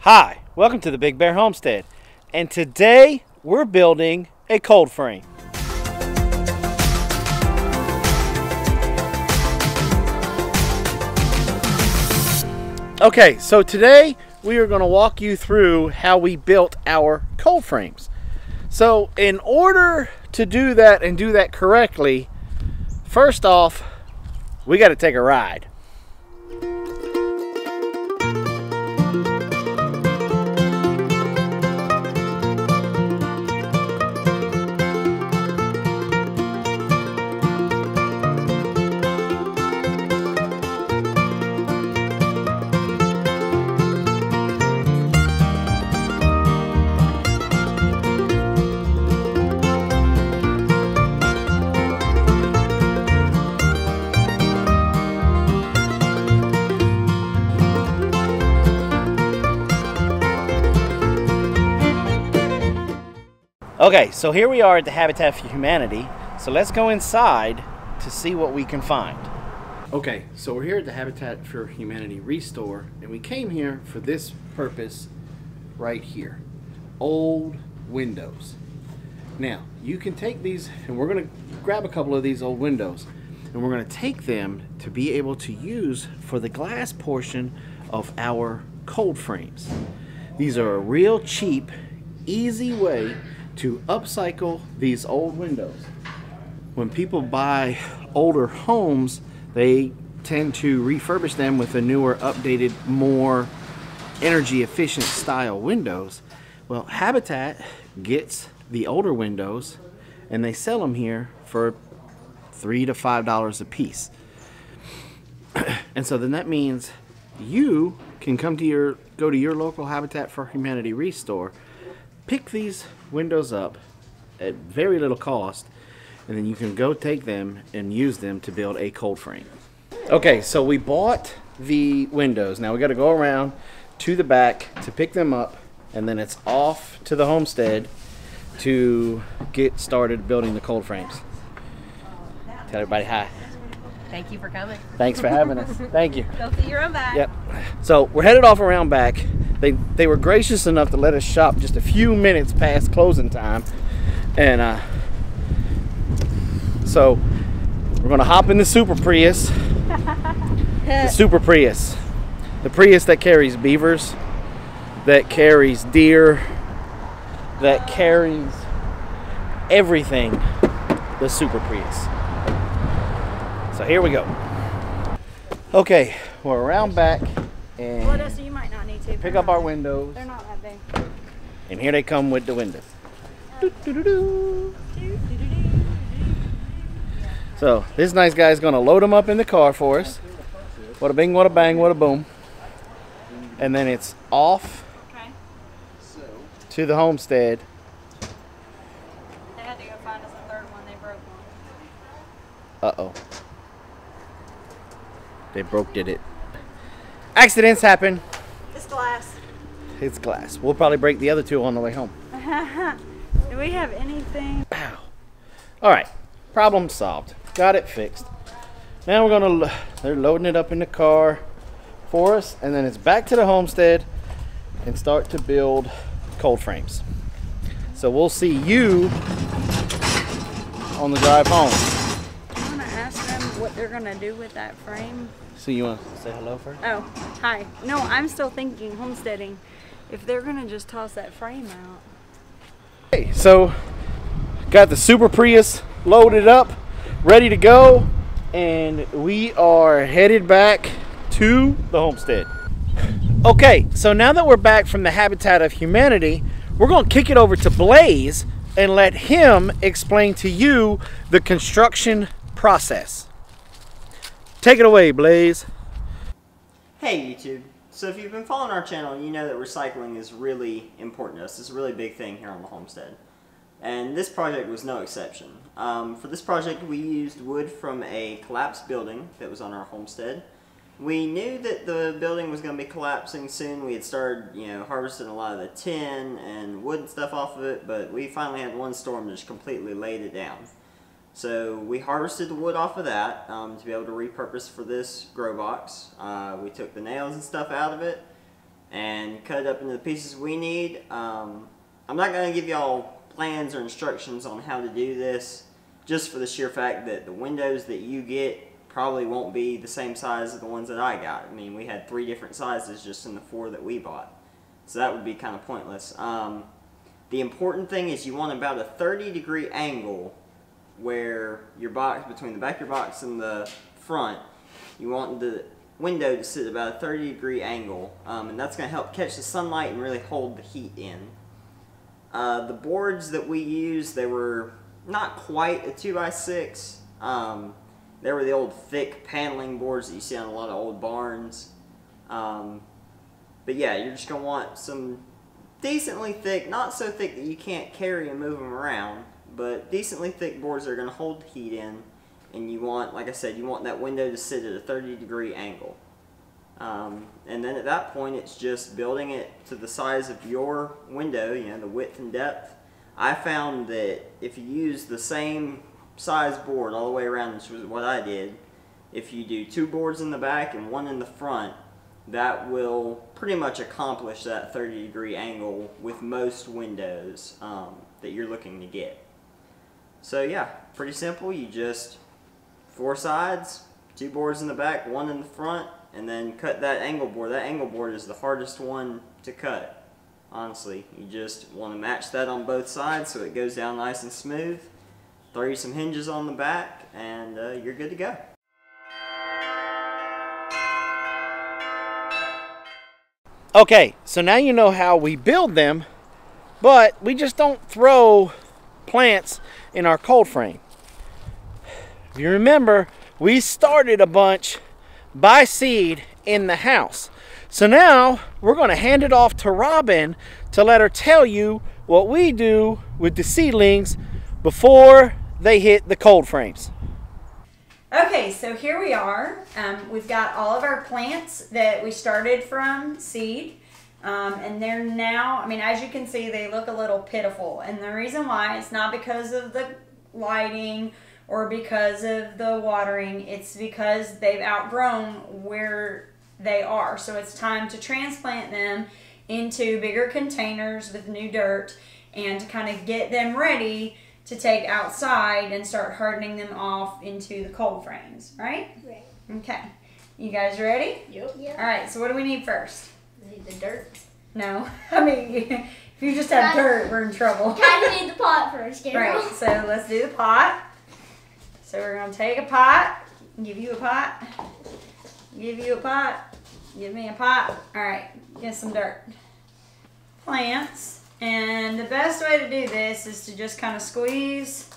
Hi, welcome to the Big Bear Homestead, and today we're building a cold frame. Okay, so today we are going to walk you through how we built our cold frames. So in order to do that and do that correctly, first off, we got to take a ride. Okay, so here we are at the Habitat for Humanity. So let's go inside to see what we can find. Okay, so we're here at the Habitat for Humanity Restore, and we came here for this purpose right here. Old windows. Now, you can take these, and we're gonna grab a couple of these old windows, and we're gonna take them to be able to use for the glass portion of our cold frames. These are a real cheap, easy way to upcycle these old windows. When people buy older homes, they tend to refurbish them with a newer, updated, more energy efficient style windows. Well, Habitat gets the older windows and they sell them here for $3 to $5 a piece. And so then that means you can go to your local Habitat for Humanity Restore, pick these windows up at very little cost, and then you can go take them and use them to build a cold frame. Okay, so we bought the windows. Now we got to go around to the back to pick them up, and then it's off to the homestead to get started building the cold frames. Tell everybody hi. Thank you for coming. Thanks for having us. Thank you. Go see your own back. Yep. So we're headed off around back. They were gracious enough to let us shop just a few minutes past closing time, and so we're gonna hop in the Super Prius. The Super Prius, the Prius that carries beavers, that carries deer, that carries everything. The Super Prius. So here we go. Okay, we're around back and Well, Dusty, you might not need to. pick up our windows. They're not that big. And here they come with the windows. So this nice guy's gonna load them up in the car for us. Wada bing, wada bang, wada boom. And then it's off to the homestead. They had to go find us a third one. They broke one. Uh-oh. They broke it. Accidents happen. It's glass. It's glass. We'll probably break the other two on the way home. Do we have anything? Pow. All right, problem solved. Got it fixed. Now they're loading it up in the car for us, and then it's back to the homestead and start to build cold frames. So we'll see you on the drive home. I want to ask them what they're going to do with that frame. So you want to say hello first? Oh, hi. No, I'm still thinking homesteading. If they're going to just toss that frame out. Okay, so got the Super Prius loaded up, ready to go, and we are headed back to the homestead. Okay, so now that we're back from the Habitat of Humanity, we're going to kick it over to Blaze and let him explain to you the construction process. Take it away, Blaze. Hey YouTube. So if you've been following our channel, you know that recycling is really important to us. It's a really big thing here on the homestead. And this project was no exception. For this project we used wood from a collapsed building that was on our homestead. We knew that the building was going to be collapsing soon. We had started, harvesting a lot of the tin and wood and stuff off of it, but we finally had one storm that just completely laid it down. So we harvested the wood off of that to be able to repurpose for this grow box. We took the nails and stuff out of it, and cut it up into the pieces we need. I'm not going to give y'all plans or instructions on how to do this, just for the sheer fact that the windows that you get probably won't be the same size as the ones that I got. I mean, we had 3 different sizes just in the 4 that we bought, so that would be kind of pointless. The important thing is you want about a 30-degree angle where your box, between the back of your box and the front, you want the window to sit about a 30-degree angle, and that's going to help catch the sunlight and really hold the heat in. The boards that we used, they were not quite a 2x6. They were the old thick paneling boards that you see on a lot of old barns. But yeah, you're just going to want some decently thick, not so thick that you can't carry and move them around, but decently thick boards that are going to hold the heat in. And you want, like I said, you want that window to sit at a 30-degree angle. And then at that point, it's just building it to the size of your window, you know, the width and depth. I found that if you use the same size board all the way around, which was what I did, if you do 2 boards in the back and 1 in the front, that will pretty much accomplish that 30-degree angle with most windows that you're looking to get. So yeah, pretty simple. You just 4 sides, 2 boards in the back, 1 in the front, and then cut that angle board. That angle board is the hardest one to cut, honestly. You just want to match that on both sides so it goes down nice and smooth. Throw you some hinges on the back, and you're good to go. Okay, so now you know how we build them, but we just don't throw plants in our cold frame. If you remember, we started a bunch by seed in the house. So now we're going to hand it off to Robyn to let her tell you what we do with the seedlings before they hit the cold frames. Okay, so here we are. We've got all of our plants that we started from seed. And they're now, I mean, as you can see, they look a little pitiful. And the reason why, it's not because of the lighting or because of the watering. It's because they've outgrown where they are. So it's time to transplant them into bigger containers with new dirt and to kind of get them ready to take outside and start hardening them off into the cold frames, right? Right. Okay. You guys ready? Yep. All right, so what do we need first? We need the dirt. No. I mean, if you just have dirt, we're in trouble. Kind of need the pot first, you know? Right, so let's do the pot. So we're going to take a pot, give you a pot, give you a pot, give me a pot. All right, get some dirt. Plants. And the best way to do this is to just kind of squeeze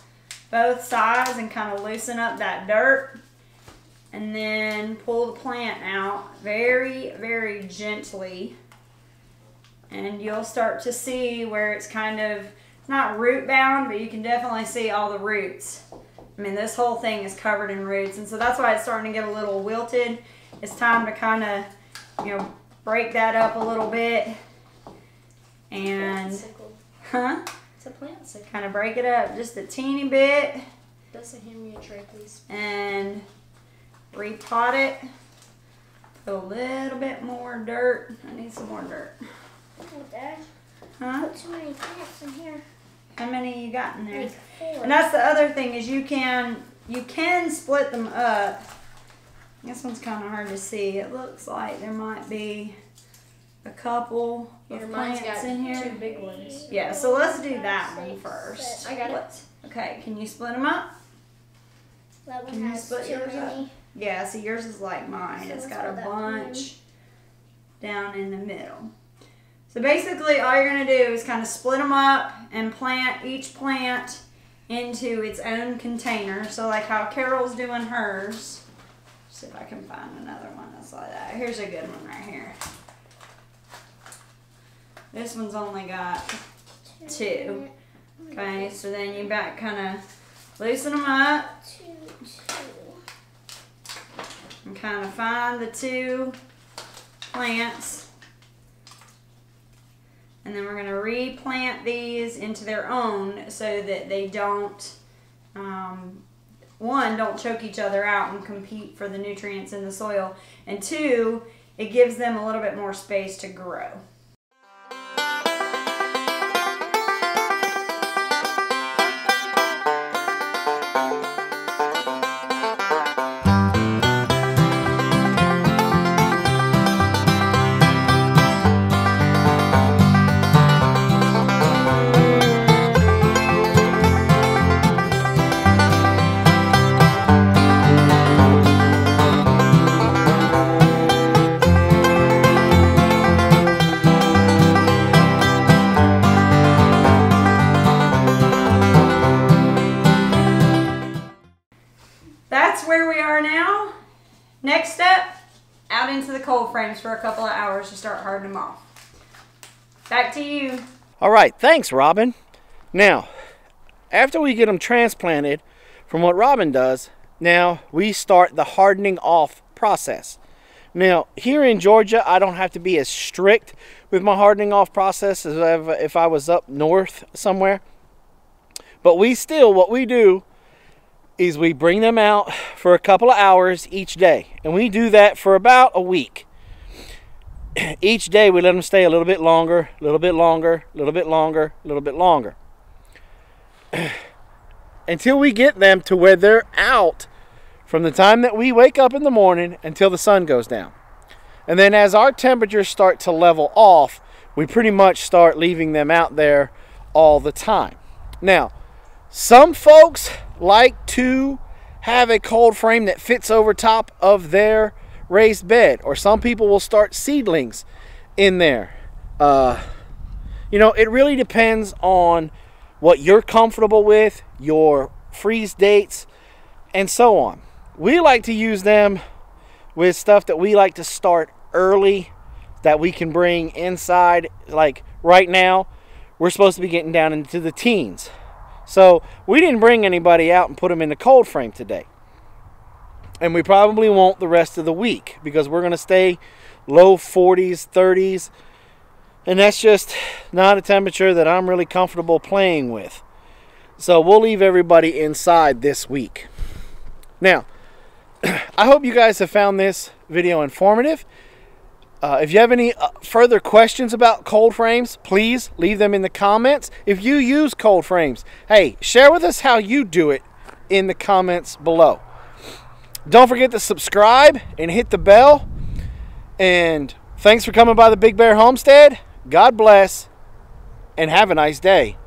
both sides and kind of loosen up that dirt. And then pull the plant out very, very gently. And you'll start to see where it's kind of, it's not root bound, but you can definitely see all the roots. I mean, this whole thing is covered in roots. And so that's why it's starting to get a little wilted. It's time to kind of, you know, break that up a little bit. And, It's a plant sickle. kind of break it up just a teeny bit. Doesn't hand me a tray, please. And repot it. Put a little bit more dirt. I need some more dirt. Oh, Dad. Huh? Put too many plants in here. How many you got in there? Like 4. And that's the other thing is you can split them up. This one's kind of hard to see. It looks like there might be a couple Here, of mine's plants got in here. 2 big ones. Yeah, so let's do that one first. I got it. Okay, can you split them up? That Can one you has split 2 yours up? mini. Yeah, see yours is like mine. So It's let's got a put that bunch down in the middle. So basically all you're going to do is kind of split them up and plant each plant into its own container. So like how Carol's doing hers. See if I can find another one that's like that. Here's a good one right here. This one's only got 2. Okay, so then you back kind of loosen them up 2. and kind of find the 2 plants. And then we're going to replant these into their own so that they don't, one, don't choke each other out and compete for the nutrients in the soil. And 2, it gives them a little bit more space to grow. That's where we are now. Next step, out into the cold frames for a couple of hours to start hardening them off. Back to you. All right, thanks, Robyn. Now, after we get them transplanted, from what Robyn does, now we start the hardening off process. Now, here in Georgia, I don't have to be as strict with my hardening off process as if I was up north somewhere. But what we do is we bring them out for a couple of hours each day. And we do that for about a week. Each day we let them stay a little bit longer, a little bit longer, a little bit longer, a little bit longer. Until we get them to where they're out from the time that we wake up in the morning until the sun goes down. And then as our temperatures start to level off, we pretty much start leaving them out there all the time. Now, some folks like to have a cold frame that fits over top of their raised bed, or some people will start seedlings in there. You know, it really depends on what you're comfortable with, your freeze dates, and so on. We like to use them with stuff that we like to start early, that we can bring inside. Like right now, we're supposed to be getting down into the teens. So we didn't bring anybody out and put them in the cold frame today. And we probably won't the rest of the week, because we're going to stay low 40s, 30s. And that's just not a temperature that I'm really comfortable playing with. So we'll leave everybody inside this week. Now, I hope you guys have found this video informative. If you have any further questions about cold frames, please leave them in the comments. If you use cold frames, hey, share with us how you do it in the comments below. Don't forget to subscribe and hit the bell. And thanks for coming by the Big Bear Homestead. God bless and have a nice day.